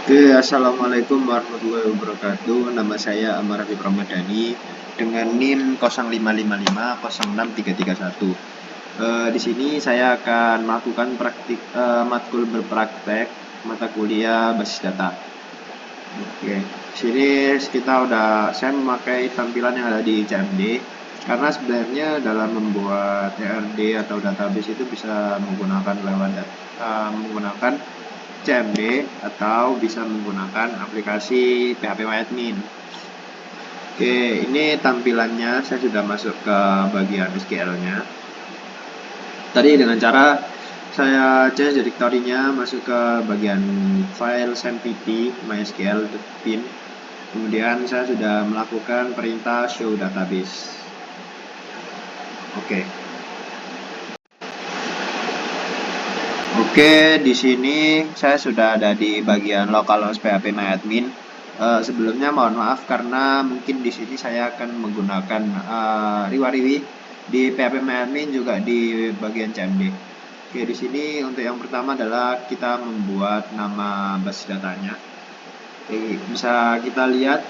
Oke, assalamualaikum warahmatullahi wabarakatuh. Nama saya Amar Habib Ramadhani dengan NIM 05550631. Di sini saya akan melakukan matkul berpraktek mata kuliah basis data. Oke, di sini saya memakai tampilan yang ada di CMD karena sebenarnya dalam membuat ERD atau database itu bisa menggunakan CMD atau bisa menggunakan aplikasi PHP-MyAdmin. Oke, ini tampilannya saya sudah masuk ke bagian SQL-nya. Tadi dengan cara saya change directory-nya masuk ke bagian file SAMPP mysql.bin. Kemudian saya sudah melakukan perintah show database. Oke. Oke, di sini saya sudah ada di bagian localhost PHP-MyAdmin. Sebelumnya mohon maaf karena mungkin di sini saya akan menggunakan riwariwi di PHP-MyAdmin juga di bagian CMD. Oke, di sini untuk yang pertama adalah kita membuat nama basis datanya. Oke, bisa kita lihat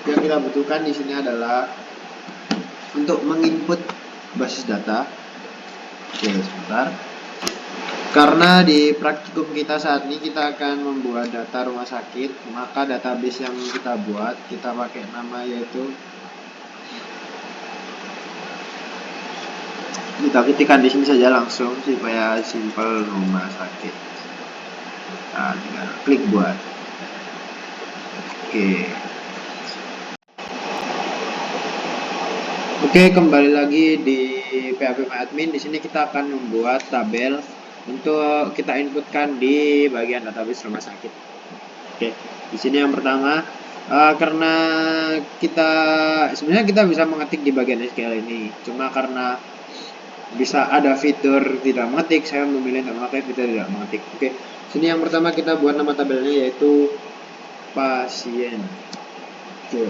yang kita butuhkan di sini adalah untuk menginput basis data. Oke, sebentar. Karena di praktikum kita saat ini kita akan membuat data rumah sakit, maka database yang kita buat kita pakai nama yaitu kita ketikkan di sini saja langsung supaya simple rumah sakit. Nah, tinggal klik buat. Oke. Oke, kembali lagi di PHP-MyAdmin. Di sini kita akan membuat tabel untuk kita inputkan di bagian database rumah sakit. Oke, di sini yang pertama, karena sebenarnya kita bisa mengetik di bagian SQL ini, cuma karena bisa ada fitur tidak mengetik, saya memilih untuk memakai fitur tidak mengetik. Oke, sini yang pertama kita buat nama tabelnya yaitu pasien. Oke.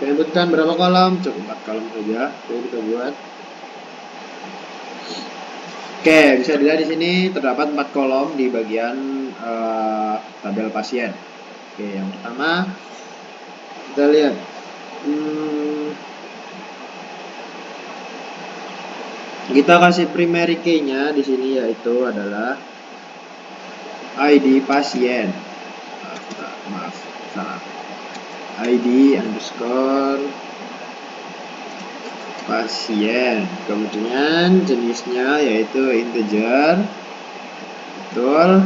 Kita inputkan berapa kolom? Cukup 4 kolom saja. Oke, kita buat. Oke, bisa dilihat di sini terdapat 4 kolom di bagian tabel pasien. Oke, yang pertama kita lihat. Kita kasih primary key-nya di sini yaitu adalah ID pasien. Maaf, salah. ID underscore pasien. Kemudian jenisnya yaitu integer. Betul,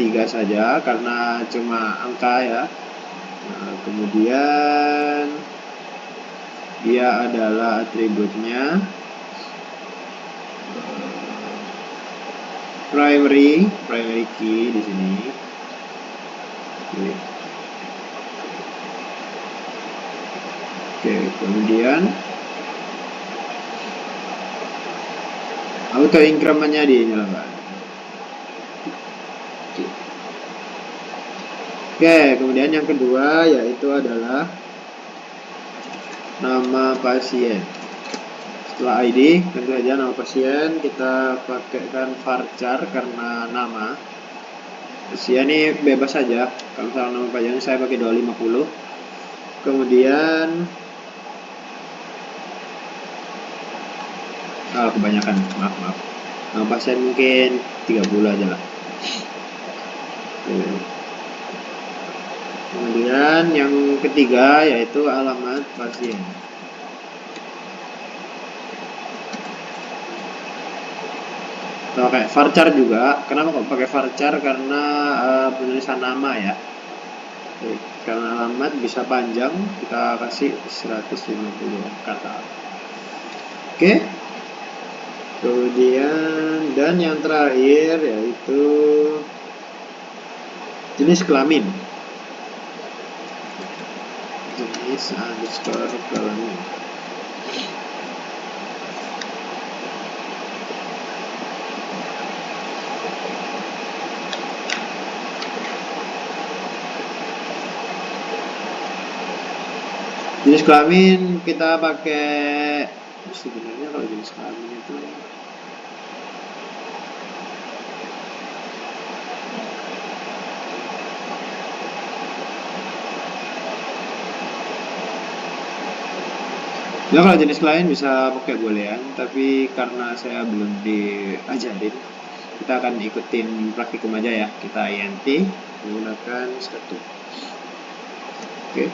3 saja karena cuma angka ya. Nah, kemudian dia adalah atributnya primary key di sini. Oke, kemudian auto incrementnya dinyalakan. Oke, kemudian yang kedua yaitu adalah nama pasien. Setelah ID, tentu saja nama pasien kita pakaikan varchar karena nama. Usia ini bebas saja. Kalau misalnya nama pasien saya pakai 250. Kemudian kebanyakan, maaf. Nama pasien mungkin 30 aja lah. Kemudian yang ketiga yaitu alamat pasien. Pakai varchar juga. Kenapa kok pakai varchar? Karena penulisan nama ya. Oke, karena alamat bisa panjang, kita kasih 150 kata. Oke. Kemudian dan yang terakhir yaitu jenis kelamin. Jenis underscore kelamin. Jenis kelamin kita pakai, sebenarnya kalau jenis kelamin itu Ya kalau jenis lain bisa pakai boolean, tapi karena saya belum diajarin, kita akan ikutin praktikum aja ya. Kita int menggunakan satu. Oke.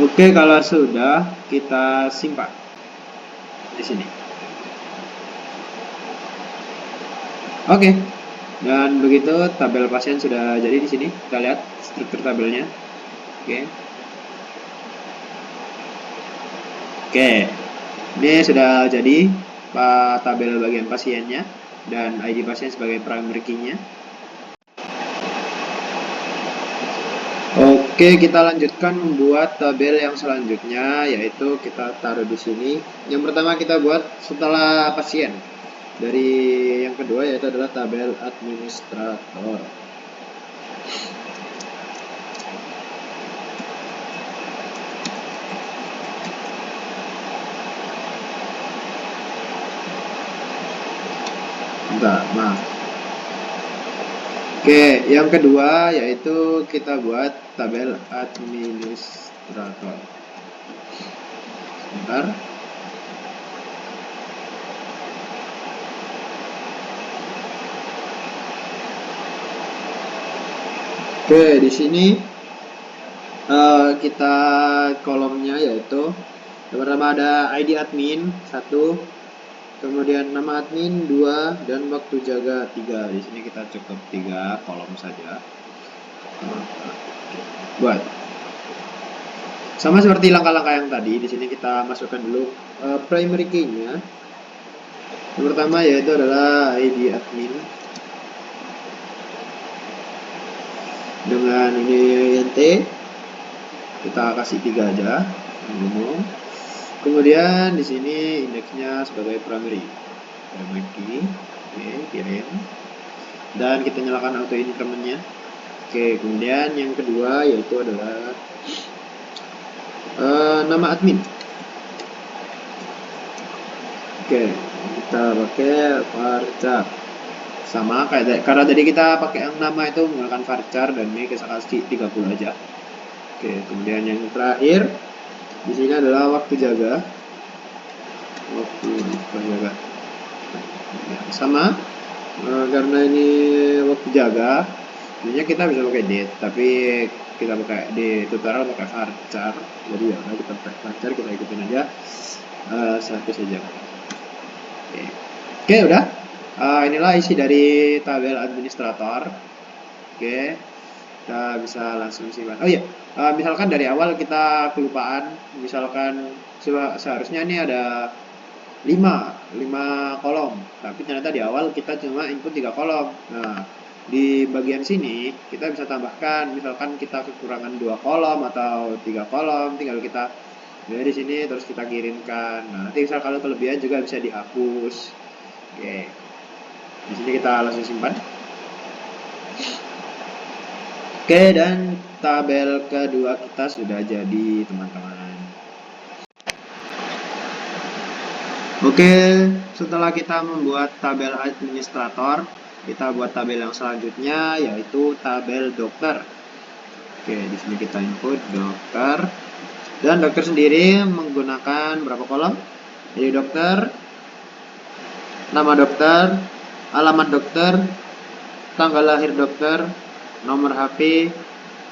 Oke, kalau sudah kita simpan di sini. Oke. Dan begitu tabel pasien sudah jadi di sini. Kita lihat struktur tabelnya. Oke. Oke. Ini sudah jadi tabel bagian pasiennya dan ID pasien sebagai primary key-nya. Oke, kita lanjutkan membuat tabel yang selanjutnya, yaitu kita taruh di sini. Yang pertama kita buat setelah pasien. Dari yang kedua yaitu adalah tabel administrator. Bentar, maaf. Oke, yang kedua yaitu kita buat tabel administrator. Bentar. Oke, di sini kita kolomnya yaitu yang pertama ada ID admin 1, kemudian nama admin 2, dan waktu jaga 3. Di sini kita cukup 3 kolom saja. Buat sama seperti langkah-langkah yang tadi, di sini kita masukkan dulu primary key-nya. Yang pertama yaitu adalah ID admin dengan ini int, kita kasih 3 aja. Kemudian di sini indeksnya sebagai primary key. Oke, kirim. Dan kita nyalakan auto increment-nya. Oke, kemudian yang kedua yaitu adalah nama admin. Oke, kita pakai varchar. Sama kayak karena tadi kita pakai yang nama itu menggunakan varchar, dan ini kita kasih 30 aja. Oke, kemudian yang terakhir di sini adalah waktu jaga. Waktu jaga. Sama, karena ini waktu jaga, sebenarnya kita bisa pakai date, tapi kita pakai di tutorial pakai varchar, jadi ya kita pakai varchar, kita ikutin aja satu saja. Oke, udah. Inilah isi dari tabel administrator. Oke, kita bisa langsung simpan. Oh iya, misalkan dari awal kita kelupaan, misalkan seharusnya ini ada 5 kolom, tapi ternyata di awal kita cuma input 3 kolom. Nah, di bagian sini kita bisa tambahkan, misalkan kita kekurangan 2 kolom atau 3 kolom, tinggal kita dari sini terus kita kirimkan. Nah, nanti misal kalau kelebihan juga bisa dihapus. Oke, di sini kita langsung simpan. Oke, dan tabel kedua kita sudah jadi, teman-teman. Oke, setelah kita membuat tabel administrator, kita buat tabel yang selanjutnya yaitu tabel dokter. Oke, di sini kita input dokter, dan dokter sendiri menggunakan berapa kolom? Jadi dokter, nama dokter, alamat dokter, tanggal lahir dokter, nomor HP,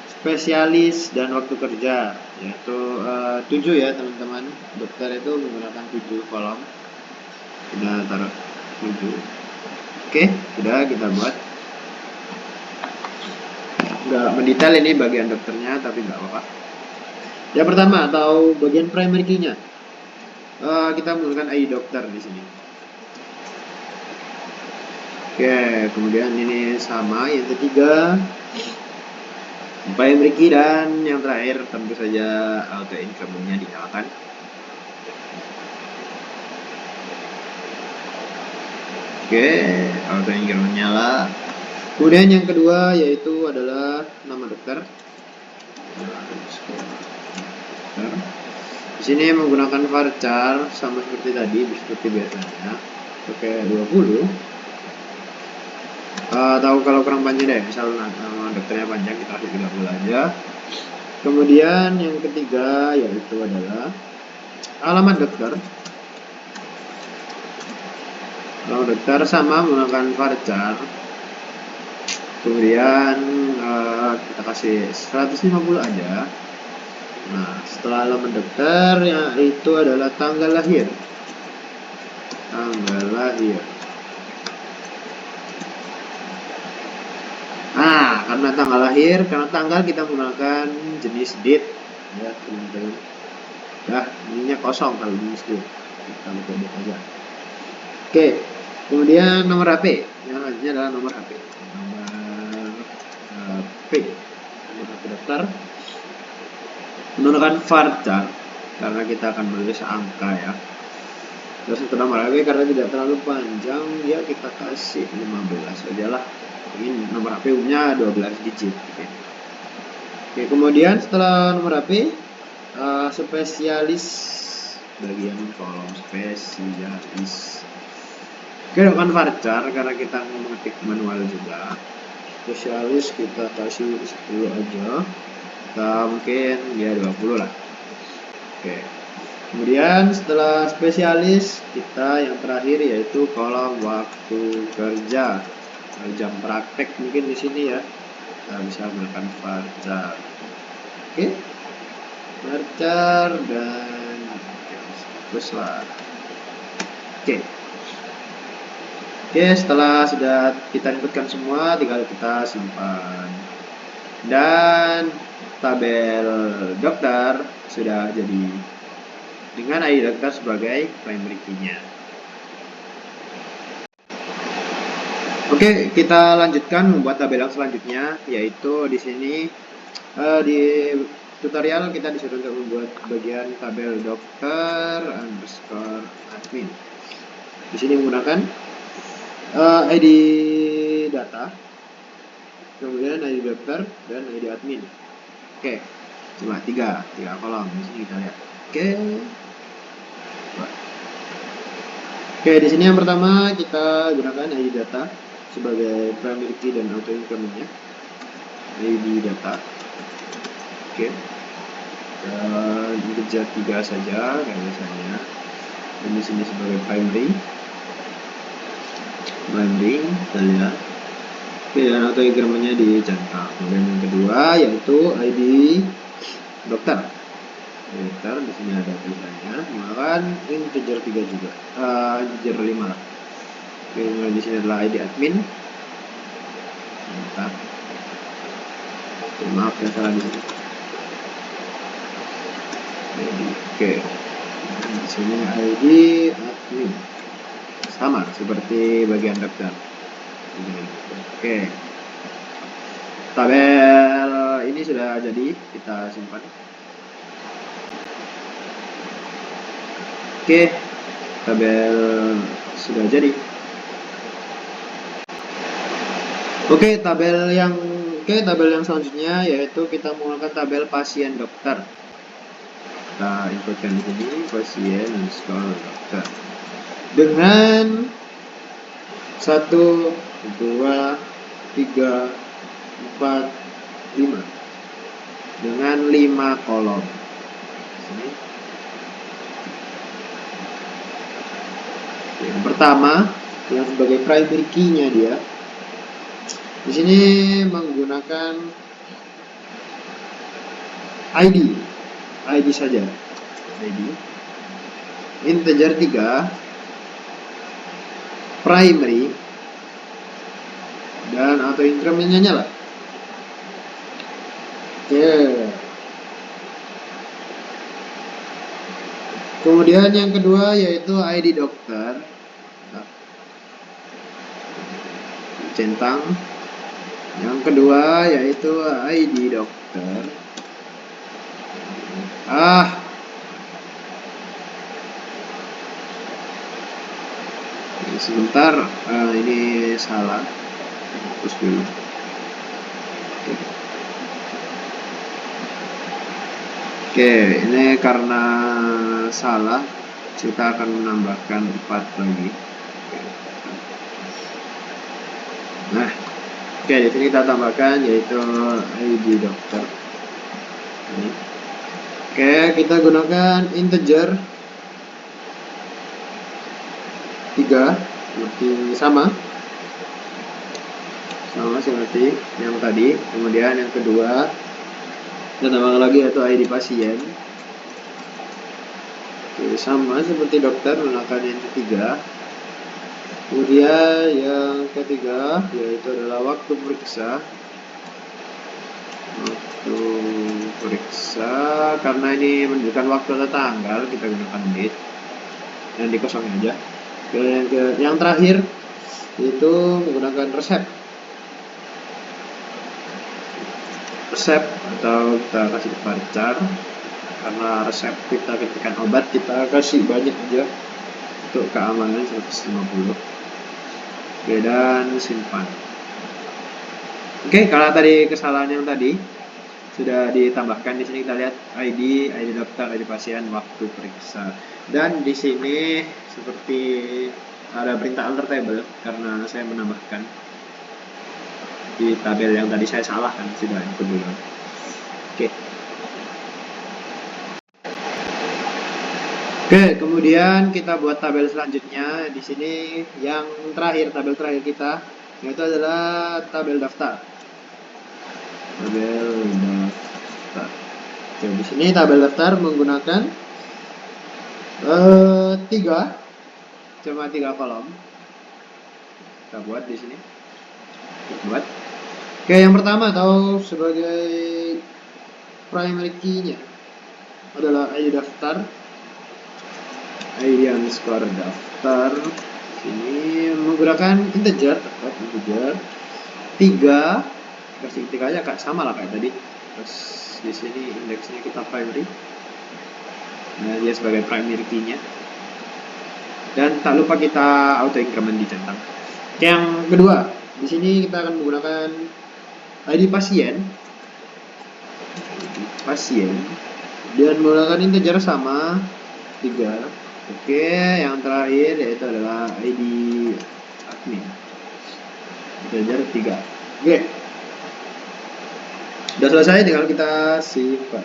spesialis, dan waktu kerja, yaitu 7 ya teman-teman. Dokter itu menggunakan 7 kolom. Kita taruh 7. Oke, sudah kita buat. Nggak mendetail ini bagian dokternya, tapi nggak apa-apa. Yang pertama atau bagian primary key-nya, kita menggunakan ID dokter di sini. Oke, kemudian ini sama yang ketiga primary key, dan yang terakhir tentu saja auto increment-nya dinyalakan. Oke, auto increment nyala. Kemudian yang kedua yaitu adalah nama dokter. Di sini menggunakan varchar sama seperti tadi, seperti biasanya. Oke, 20. Tahu kalau kurang panjang deh, misal nama dokternya panjang, kita kasih 30 aja. Kemudian yang ketiga yaitu adalah alamat dokter. Alamat dokter sama menggunakan varchar. Kemudian kita kasih 150 aja. Nah, setelah alamat dokter yaitu adalah tanggal lahir. Tanggal lahir. Nah, karena tanggal lahir, karena tanggal kita menggunakan jenis date ya teman-teman. Nah, ininya kosong kalau jenis date. Kita pakai date aja. Oke, kemudian nomor HP. Yang selanjutnya adalah nomor HP. Nomor HP. Nomor HP daftar. Menggunakan varchar karena kita akan menulis angka ya. Terus untuk nomor HP karena tidak terlalu panjang ya kita kasih 15 aja lah. Ini nomor HP umumnya 12 digit. Oke, kemudian setelah nomor HP spesialis bagian kolom spesialis. Oke, dengan varchar karena kita mengetik manual juga. Spesialis kita kasih 10 aja. Kita mungkin ya 20 lah. Oke. Kemudian setelah spesialis kita yang terakhir yaitu kolom waktu kerja. Jam praktek mungkin di sini ya. Kita bisa menggunakan varchar. Oke. Varchar dan terus lah. Oke. Oke, setelah sudah kita inputkan semua, tinggal kita simpan. Dan tabel dokter sudah jadi dengan ID dokter sebagai primary key-nya. Oke, kita lanjutkan membuat tabel yang selanjutnya, yaitu di sini di tutorial kita disuruh untuk membuat bagian tabel dokter underscore admin. Di sini menggunakan ID data, kemudian ID dokter dan ID admin. Oke, cuma tiga kolom di sini kita lihat. Oke, di sini yang pertama kita gunakan ID data sebagai primary key dan auto increment-nya. ID data. Oke. Dan integer 3 saja kayak biasanya. Dan di sini sebagai primary. Kita lihat. Oke, dan auto increment-nya dicentang. Kemudian yang kedua yaitu ID dokter. Dokter di sini ada tulisannya, maka integer 3 juga, integer 5 lah. Kemudian di sini adalah ID admin. Bentar. Maaf ya salah di sini. Oke. Di sini ID admin. Sama seperti bagian dokter. Oke. Tabel ini sudah jadi, kita simpan. Oke, tabel sudah jadi. Oke, tabel yang selanjutnya yaitu kita menggunakan tabel pasien dokter. Kita inputkan di sini pasien underscore dokter dengan 1, 2, 3, 4, 5 dengan 5 kolom. Sini. Yang pertama yang sebagai primary key-nya dia di sini menggunakan ID saja, ID integer 3 primary dan auto increment-nya nyala. Oke. Kemudian yang kedua yaitu ID dokter. Centang. Yang kedua yaitu ID dokter. Sebentar, ini salah. Terus dulu. Oke, ini karena salah, kita akan menambahkan 4 lagi. Nah, oke, di sini kita tambahkan yaitu ID dokter. Ini. Oke, kita gunakan integer 3 seperti sama seperti yang tadi. Kemudian yang kedua kita tambahkan lagi yaitu ID pasien. Oke, sama seperti dokter menggunakan yang ketiga. Kemudian yang ketiga yaitu adalah waktu periksa. Waktu periksa, karena ini menunjukkan waktu atau tanggal, kita gunakan date dan dikosongin aja. Yang terakhir itu menggunakan resep atau kita kasih varchar, karena resep kita ketikkan obat kita kasih banyak aja untuk keamanan 150. Oke, dan simpan. Oke, kalau tadi kesalahan yang tadi sudah ditambahkan, di sini kita lihat ID dokter, ID pasien, waktu periksa. Dan di sini seperti ada perintah alter table karena saya menambahkan di tabel yang tadi saya salah kan, sudah input dulu. Oke. Oke, kemudian kita buat tabel selanjutnya. Di sini yang terakhir, tabel terakhir kita yaitu adalah tabel daftar. Tabel daftar. Oke, di sini tabel daftar menggunakan cuma 3 kolom. Kita buat di sini. Kita buat. Oke, yang pertama atau sebagai primary key-nya adalah ID daftar. ID underscore daftar. Ini menggunakan integer 3, kasih 3 aja kak, sama lah kayak tadi. Terus di sini indeksnya kita primary. Nah, dia sebagai primary key-nya. Dan tak lupa kita auto increment dicentang. Yang kedua, di sini kita akan menggunakan ID pasien dan menggunakan integer sama 3. Oke, yang terakhir yaitu adalah ID admin, integer 3. Oke, sudah selesai, tinggal kita simpan.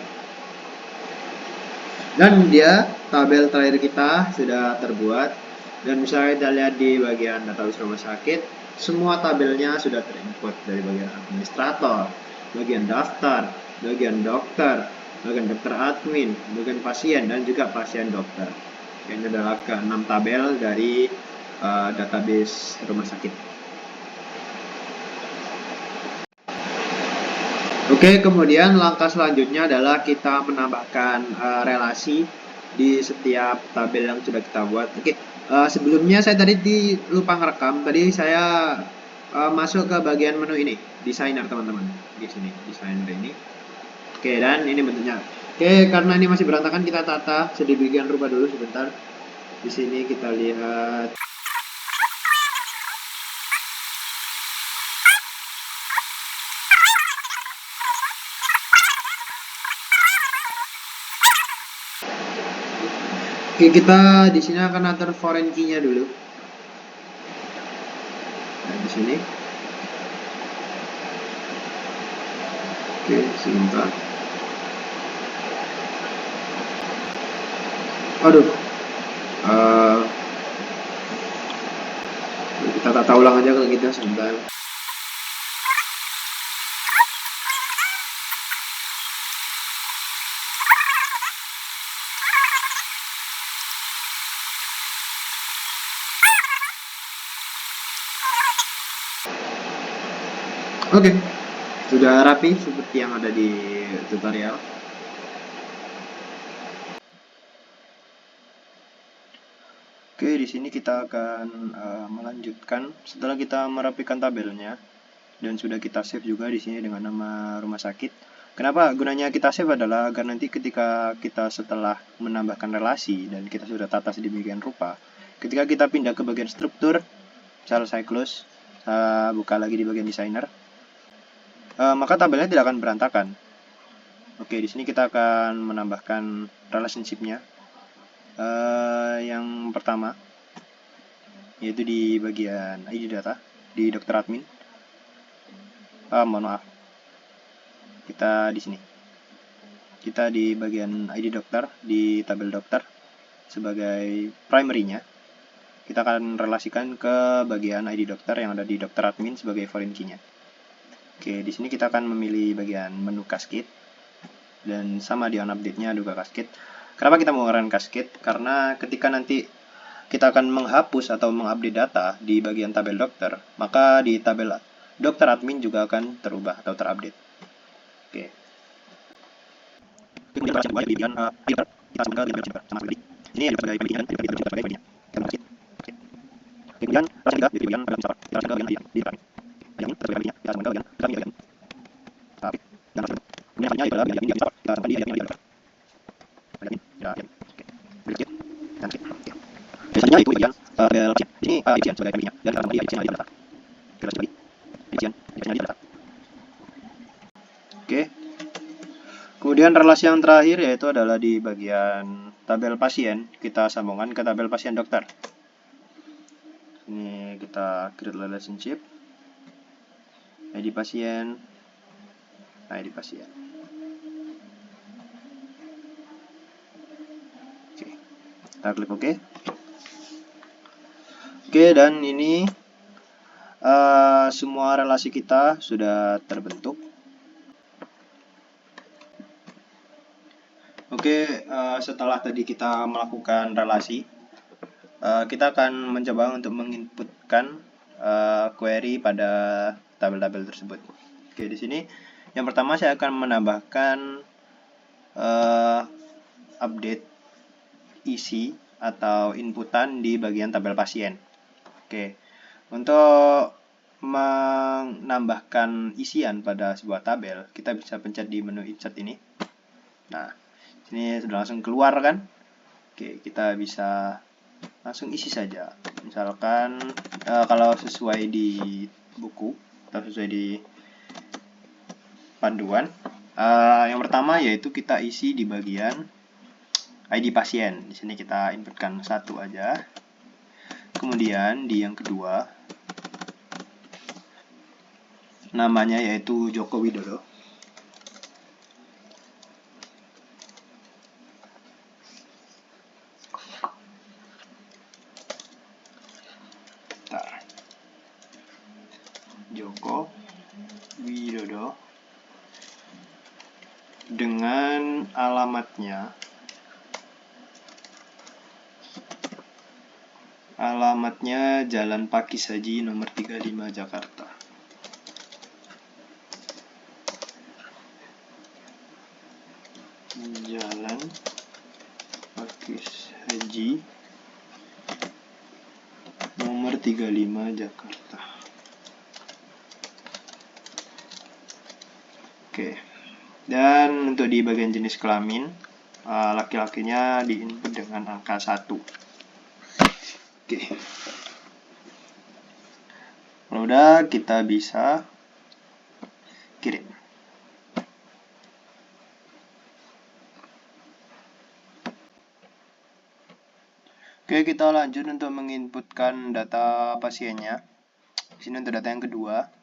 Dan dia tabel terakhir kita sudah terbuat, dan bisa kita lihat di bagian database rumah sakit, semua tabelnya sudah terinput dari bagian administrator, bagian daftar, bagian dokter, bagian dokter admin, bagian pasien, dan juga pasien dokter. Ini adalah ke-6 tabel dari database rumah sakit. Oke, kemudian langkah selanjutnya adalah kita menambahkan relasi di setiap tabel yang sudah kita buat. Oke, sebelumnya saya tadi lupa ngerekam. Tadi saya masuk ke bagian menu ini, designer teman-teman. Di sini, designer ini. Oke, dan ini bentuknya. Oke, karena ini masih berantakan, kita tata sedemikian rupa dulu sebentar. Di sini kita lihat. Oke, kita di sini akan atur foreign key-nya dulu. Nah, di sini. Oke, sebentar. Aduh. Kita tata ulang aja kalau gitu sebentar. Oke, sudah rapi seperti yang ada di tutorial. Oke, di sini kita akan melanjutkan setelah kita merapikan tabelnya dan sudah kita save juga di sini dengan nama rumah sakit. Kenapa gunanya kita save adalah agar nanti ketika kita setelah menambahkan relasi dan kita sudah tata sedemikian rupa, ketika kita pindah ke bagian struktur, saya close, saya buka lagi di bagian designer, maka tabelnya tidak akan berantakan. Oke, di sini kita akan menambahkan relationship-nya. Yang pertama yaitu di bagian ID data di dokter admin. Mohon maaf, kita di sini. kita di bagian ID dokter, di tabel dokter sebagai primary-nya. Kita akan relasikan ke bagian ID dokter yang ada di dokter admin sebagai foreign key-nya. Oke, di sini kita akan memilih bagian menu cascade, dan sama di on update-nya juga cascade. Kenapa kita menggunakan cascade? Karena ketika nanti kita akan menghapus atau mengupdate data di bagian tabel dokter, maka di tabel dokter admin juga akan terubah atau terupdate. Oke. Kemudian kita sebagai bagian filter, kita sebagai bagian filter sama seperti ini yang sebagai bagian sebagai bagian. Kemudian kita juga di bagian filter, kita sebagai bagian di depan. Yang sebagai bagian kita sebagai bagian kita bagian. Tapi dan kemudian selanjutnya adalah bagian di filter, kita sebagai bagian di filter. Bagian ya. Oke. Berikut dan oke. Biasanya itu bagian tabel pasien. Di sini pasien sebagai bagiannya dan kita sebagai bagian data. Kita sebagai bagian di data. Oke. Kemudian relasi yang terakhir yaitu adalah di bagian tabel pasien, kita sambungkan ke tabel pasien dokter. Ini kita create relationship, ID pasien, ID pasien. Oke, kita klik OK. Oke, dan ini semua relasi kita sudah terbentuk. Oke, setelah tadi kita melakukan relasi, kita akan mencoba untuk menginputkan query pada tabel-tabel tersebut. Oke, di sini yang pertama saya akan menambahkan update isi atau inputan di bagian tabel pasien. Oke, untuk menambahkan isian pada sebuah tabel, kita bisa pencet di menu insert ini. Nah, ini sudah langsung keluar kan? Oke, kita bisa langsung isi saja. Misalkan kalau sesuai di buku atau sesuai di panduan, yang pertama yaitu kita isi di bagian ID pasien. Di sini kita inputkan satu aja. Kemudian di yang kedua, namanya yaitu Joko Widodo. Joko Widodo dengan alamatnya Jalan Pakis Haji nomor 35 Jakarta. Jalan Pakis Haji nomor 35 Jakarta. Oke. Dan untuk di bagian jenis kelamin, laki-lakinya diinput dengan angka 1. Oke. Kalau udah, kita bisa kirim. Oke, kita lanjut untuk menginputkan data pasiennya. Di sini untuk data yang kedua.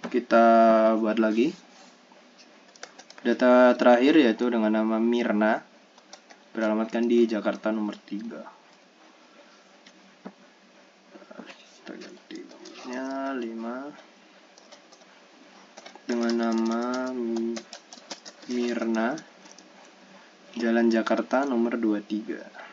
Kita buat lagi data terakhir yaitu dengan nama Mirna, beralamatkan di Jakarta nomor 3. Kita ganti nomornya 5 dengan nama Mirna, Jalan Jakarta nomor 23.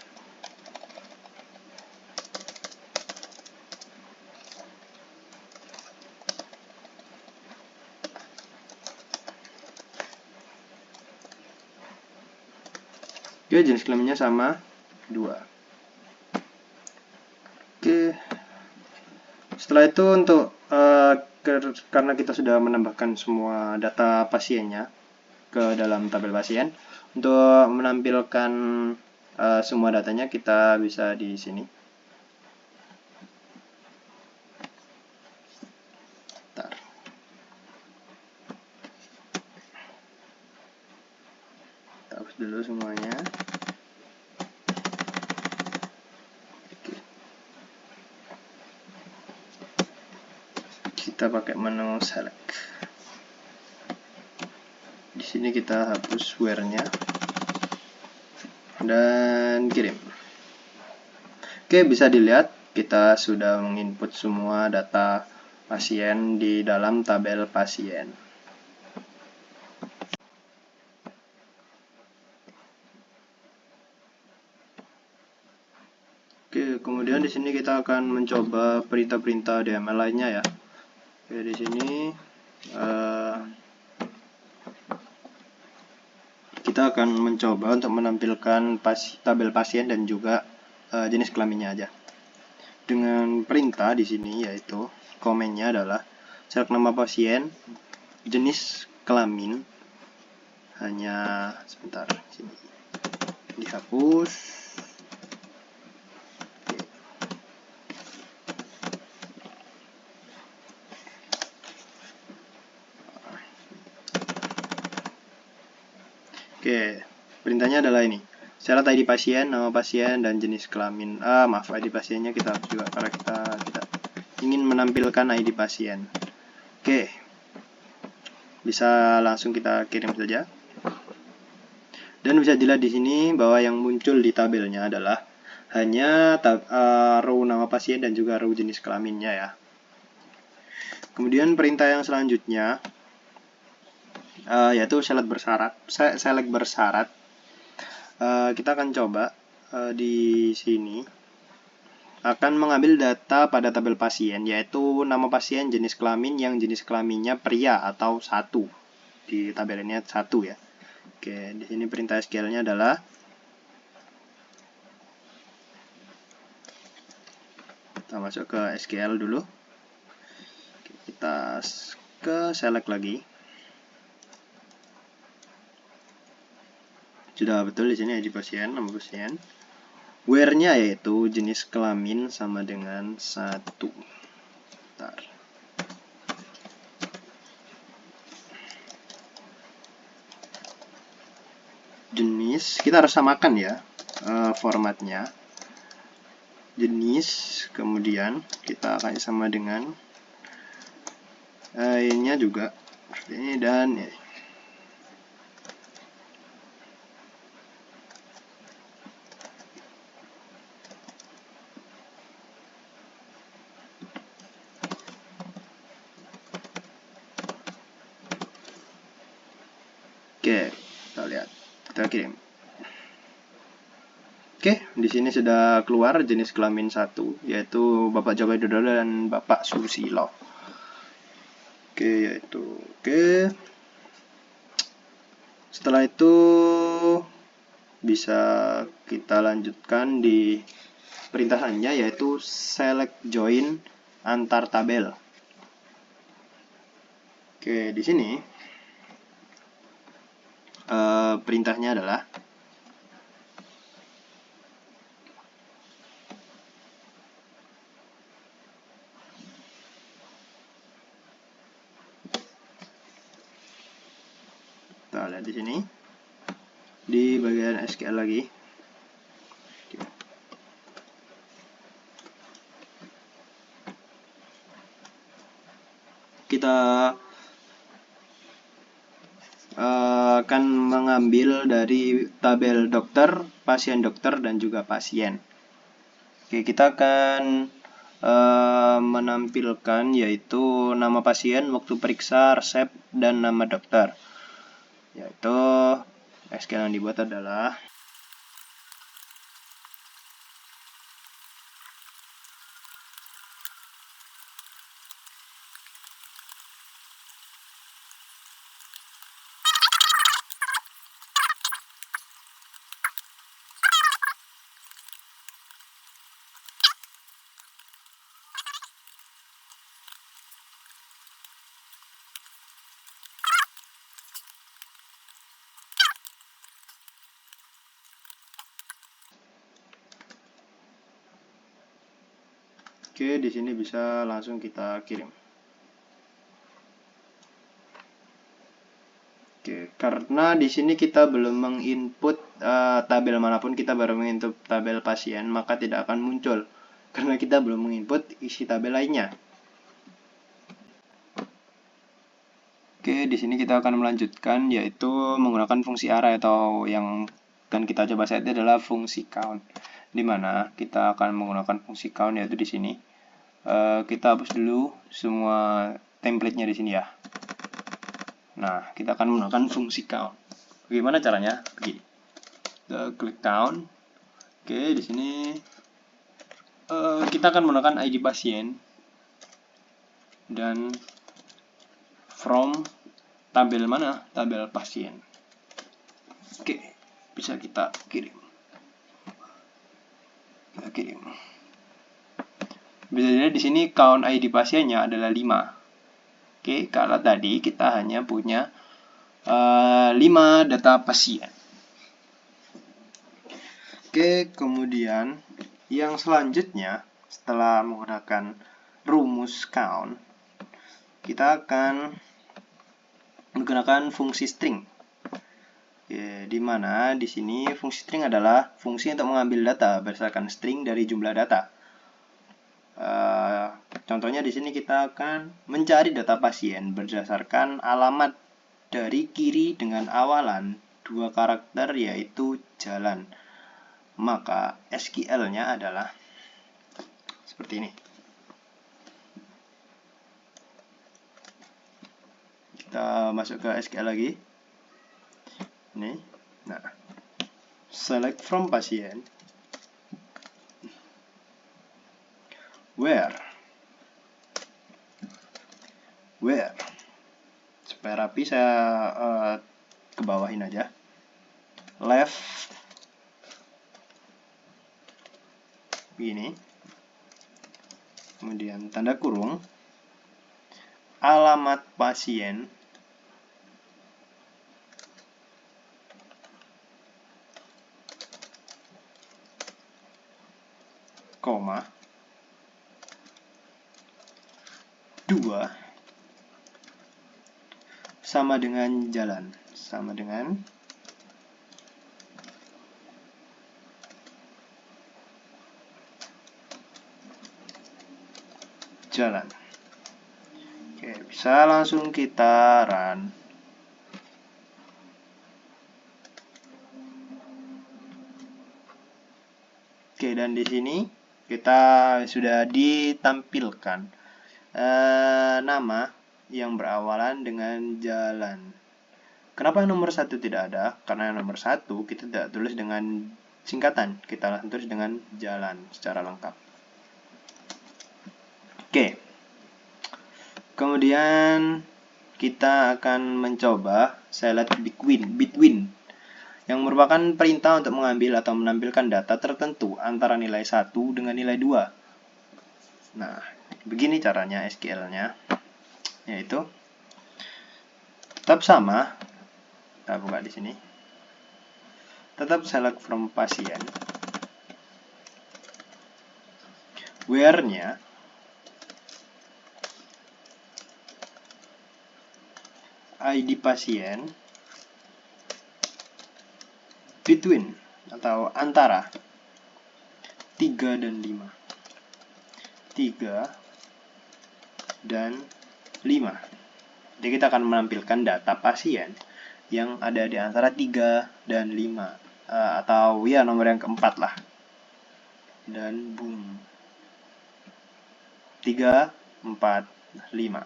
Oke, jenis kelaminnya sama 2. Oke, Setelah itu untuk karena kita sudah menambahkan semua data pasiennya ke dalam tabel pasien, untuk menampilkan semua datanya kita bisa di sini. Bentar. Kita hapus dulu semuanya. Kita pakai menu select. Di sini kita hapus where-nya dan kirim. Oke, bisa dilihat kita sudah menginput semua data pasien di dalam tabel pasien. Oke, kemudian di sini kita akan mencoba perintah-perintah DML lainnya ya. Oke, di sini kita akan mencoba untuk menampilkan tabel pasien dan juga jenis kelaminnya aja. Dengan perintah di sini yaitu komennya adalah select nama pasien, jenis kelamin, hanya sebentar sini dihapus. Oke, perintahnya adalah ini. Syarat ID pasien, nama pasien, dan jenis kelamin. Maaf, ID pasiennya kita hapus juga karena kita tidak ingin menampilkan ID pasien. Oke, bisa langsung kita kirim saja. Dan bisa dilihat di sini bahwa yang muncul di tabelnya adalah hanya row nama pasien dan juga row jenis kelaminnya ya. Kemudian perintah yang selanjutnya yaitu select bersyarat. Kita akan coba di sini akan mengambil data pada tabel pasien, yaitu nama pasien, jenis kelamin, yang jenis kelaminnya pria atau 1. Di tabel ini 1 ya. Oke, di sini perintah SQL-nya adalah kita masuk ke SQL dulu. Oke, kita ke select lagi. Sudah betul di sini ID pasien, nama pasien. Where-nya yaitu jenis kelamin sama dengan 1. Bentar. Jenis, kita harus samakan ya formatnya. Jenis, kemudian kita akan sama dengan ini juga ini dan ini. Oke, kita lihat, kita kirim. Oke, di sini sudah keluar jenis kelamin 1, yaitu Bapak Joko Widodo dan Bapak Susilo. Oke, yaitu oke. Setelah itu bisa kita lanjutkan di perintahannya yaitu select join antar tabel. Oke, di sini perintahnya adalah kita lihat di sini di bagian SQL lagi. Kita akan mengambil dari tabel dokter, pasien dokter, dan juga pasien. Oke, kita akan menampilkan yaitu nama pasien, waktu periksa, resep, dan nama dokter. Yaitu SQL yang dibuat adalah Oke, di sini bisa langsung kita kirim. Oke, karena di sini kita belum menginput tabel manapun, kita baru menginput tabel pasien, maka tidak akan muncul karena kita belum menginput isi tabel lainnya. Oke, di sini kita akan melanjutkan yaitu menggunakan fungsi array, atau yang akan kita coba set adalah fungsi count, di mana kita akan menggunakan fungsi count yaitu di sini. Kita hapus dulu semua template-nya di sini ya. Nah, kita akan menggunakan fungsi count. Bagaimana caranya? Begini. Kita klik count. Oke, di sini kita akan menggunakan ID pasien dan from tabel mana? Tabel pasien. Oke, bisa kita kirim. Kita kirim. Bisa dilihat di sini count ID pasiennya adalah 5. Oke, karena tadi kita hanya punya 5 data pasien. Oke, kemudian yang selanjutnya setelah menggunakan rumus count, kita akan menggunakan fungsi string. Oke, di mana di sini fungsi string adalah fungsi untuk mengambil data berdasarkan string dari jumlah data. Contohnya di sini kita akan mencari data pasien berdasarkan alamat dari kiri dengan awalan 2 karakter yaitu jalan. Maka SQL-nya adalah seperti ini. Kita masuk ke SQL lagi. Ini. Nah, select from pasien. Where supaya rapi saya ke bawahin aja. Left begini, kemudian tanda kurung, alamat pasien, koma, 2 sama dengan jalan, sama dengan jalan. Oke, bisa langsung kita run. Oke, dan di sini kita sudah ditampilkan nama yang berawalan dengan jalan. Kenapa yang nomor 1 tidak ada? Karena yang nomor 1 kita tidak tulis dengan singkatan, kita langsung tulis dengan jalan secara lengkap. Oke. Kemudian kita akan mencoba select between yang merupakan perintah untuk mengambil atau menampilkan data tertentu antara nilai 1 dengan nilai 2. Nah, begini caranya SQL-nya, yaitu tetap sama. Kita buka di sini. Tetap select from pasien. Where-nya ID pasien between atau antara 3 dan 5. 3 dan 5. Jadi kita akan menampilkan data pasien yang ada di antara 3 dan 5. Atau ya nomor yang keempat lah. Dan boom. 3, 4, 5.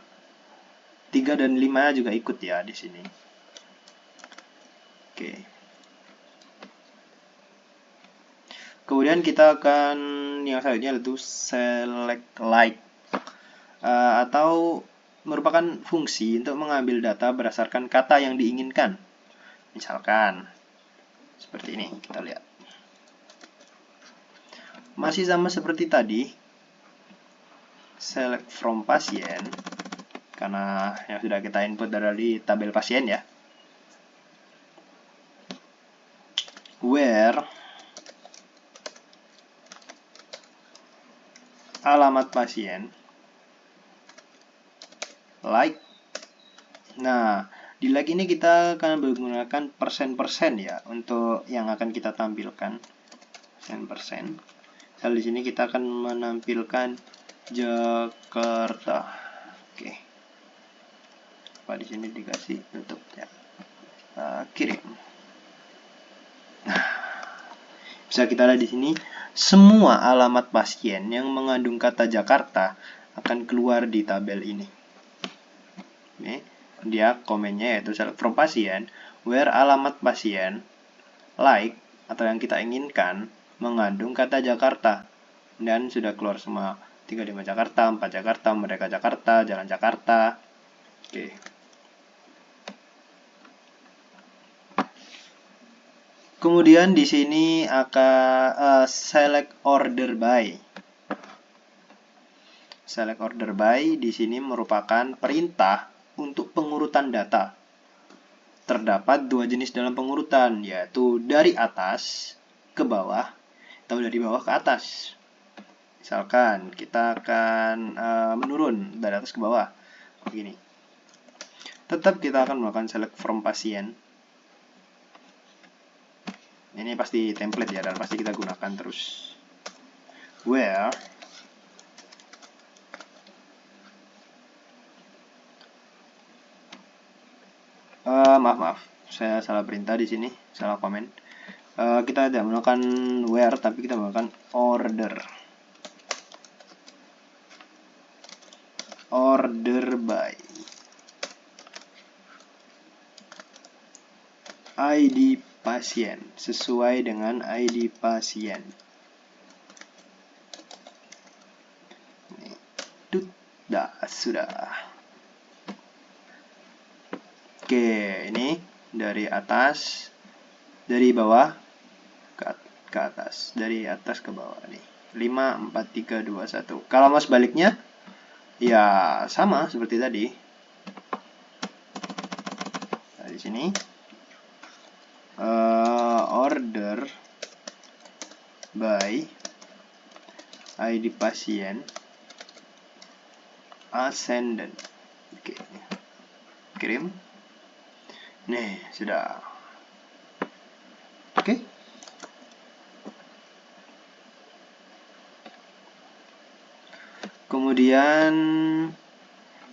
3 dan 5 juga ikut ya di sini. Oke. Kemudian kita akan yang selanjutnya yaitu select like, atau merupakan fungsi untuk mengambil data berdasarkan kata yang diinginkan. Misalkan seperti ini, kita lihat. Masih sama seperti tadi, select from pasien, karena yang sudah kita input dari tabel pasien ya. Where alamat pasien, like. Nah, di like ini kita akan menggunakan persen-persen ya untuk yang akan kita tampilkan. Persen-persen. Misal di sini kita akan menampilkan Jakarta. Oke. Apa di sini dikasih tutup ya. Kirim. Nah, bisa kita lihat di sini semua alamat pasien yang mengandung kata Jakarta akan keluar di tabel ini. Oke. Dia komennya yaitu select from pasien where alamat pasien like atau yang kita inginkan mengandung kata Jakarta, dan sudah keluar semua. 35 Jakarta, 4 Jakarta, Merdeka Jakarta, Jalan Jakarta. Oke. Kemudian di sini akan select order by. Select order by di sini merupakan perintah untuk pengurutan data. Terdapat dua jenis dalam pengurutan, yaitu dari atas ke bawah atau dari bawah ke atas. Misalkan kita akan menurun dari atas ke bawah, begini. Tetap kita akan melakukan select from pasien. Ini pasti template ya, dan pasti kita gunakan terus. Where maaf, saya salah perintah di sini, salah komen. Kita tidak menggunakan where, tapi kita menggunakan order by ID pasien, sesuai dengan ID pasien. Sudah. Oke, ini dari atas, dari bawah ke atas, dari atas ke bawah nih. 5, 4, 3, 2, 1. Kalau mau sebaliknya, ya sama seperti tadi. Nah, di sini order by ID pasien ascendant. Oke. Kirim. Nih, sudah. Oke. Kemudian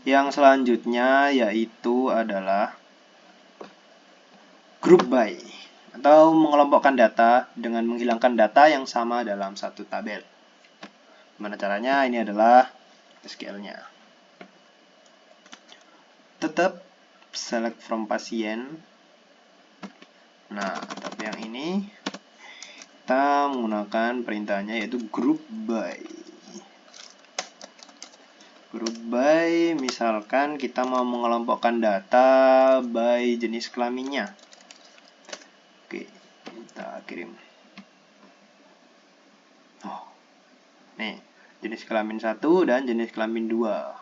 yang selanjutnya yaitu adalah group by atau mengelompokkan data dengan menghilangkan data yang sama dalam satu tabel. Gimana caranya? Ini adalah SQL-nya. Tetap select from pasien. Nah, tapi yang ini kita menggunakan perintahnya yaitu group by. Group by, misalkan kita mau mengelompokkan data by jenis kelaminnya. Oke, kita kirim. Nih, jenis kelamin 1 dan jenis kelamin 2.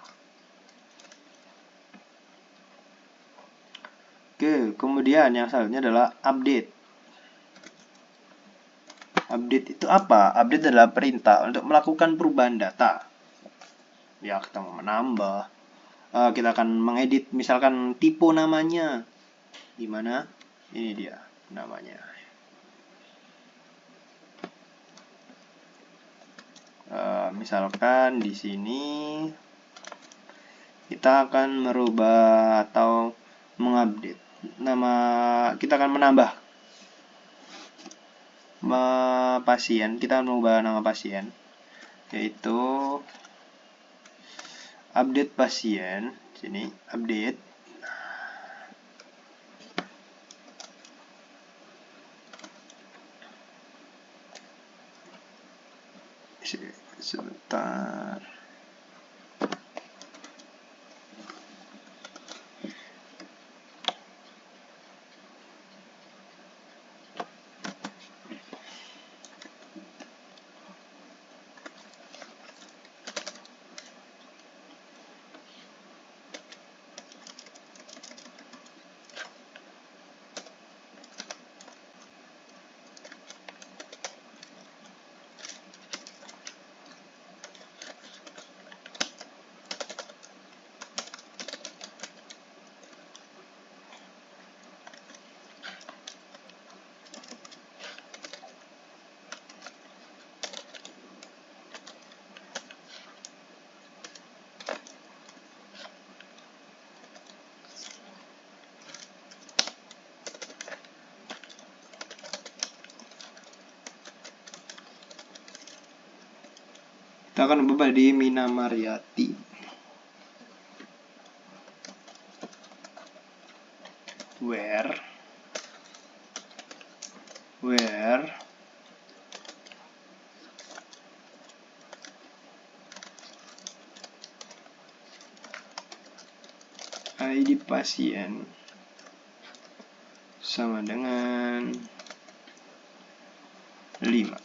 Oke, kemudian yang selanjutnya adalah update. Update itu apa? Update adalah perintah untuk melakukan perubahan data. Ya, kita mau menambah. Kita akan mengedit, misalkan tipe namanya. Gimana? Ini dia namanya. Misalkan di sini kita akan merubah atau mengupdate nama, kita akan menambah pasien, kita akan mengubah nama pasien yaitu update pasien. Sini update sebentar. Misalkan Bapak di Mina Mariati. Where ID pasien sama dengan 5.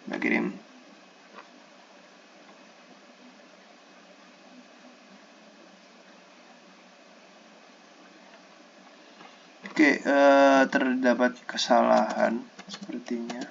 Kita kirim. Oke, terdapat kesalahan sepertinya.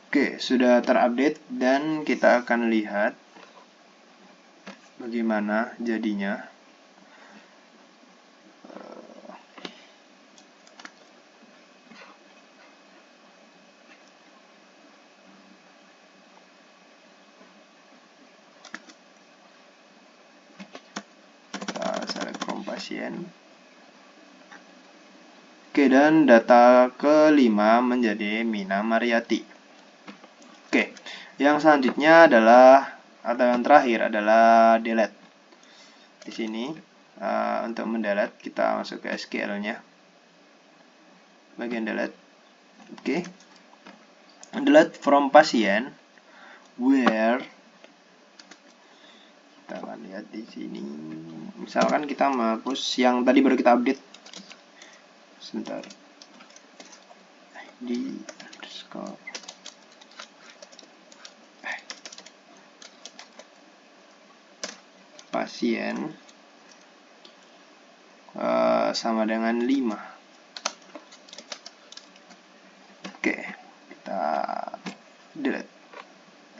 Oke, sudah terupdate dan kita akan lihat bagaimana jadinya. Select from pasien. Oke, dan data kelima menjadi Mina Mariati. Oke, yang selanjutnya adalah, atau yang terakhir adalah delete. Di sini untuk mendelete kita masuk ke SQL-nya, bagian delete. Oke, delete from pasien where, kita akan lihat di sini. Misalkan kita menghapus yang tadi baru kita update. Sebentar. Di underscore pasien sama dengan 5. Oke, kita delete.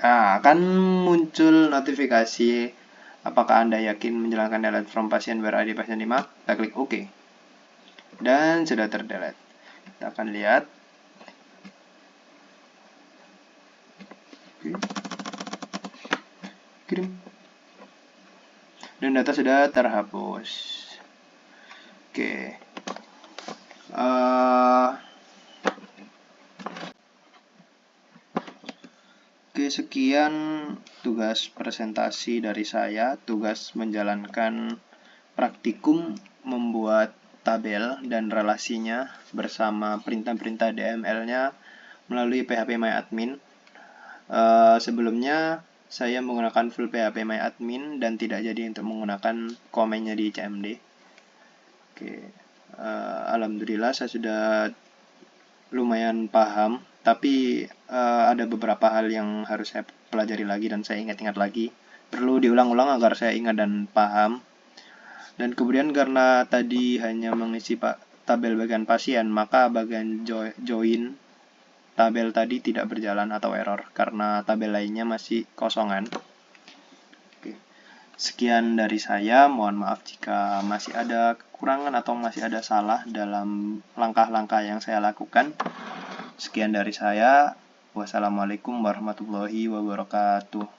Akan muncul notifikasi apakah Anda yakin menjalankan delete from pasien where ID pasien 5. Kita klik OK. Dan sudah terdelete. Kita akan lihat. Oke. Kirim. Dan data sudah terhapus. Oke. Oke, sekian tugas presentasi dari saya. Tugas menjalankan praktikum membuat tabel dan relasinya bersama perintah-perintah DML-nya melalui phpMyAdmin. Sebelumnya saya menggunakan full phpMyAdmin dan tidak jadi untuk menggunakan komennya di CMD. Oke, alhamdulillah saya sudah lumayan paham, tapi ada beberapa hal yang harus saya pelajari lagi dan saya ingat-ingat lagi. Perlu diulang-ulang agar saya ingat dan paham. Dan kemudian karena tadi hanya mengisi tabel bagian pasien, maka bagian join tabel tadi tidak berjalan atau error karena tabel lainnya masih kosongan. Oke. Sekian dari saya, mohon maaf jika masih ada kekurangan atau masih ada salah dalam langkah-langkah yang saya lakukan. Sekian dari saya, wassalamualaikum warahmatullahi wabarakatuh.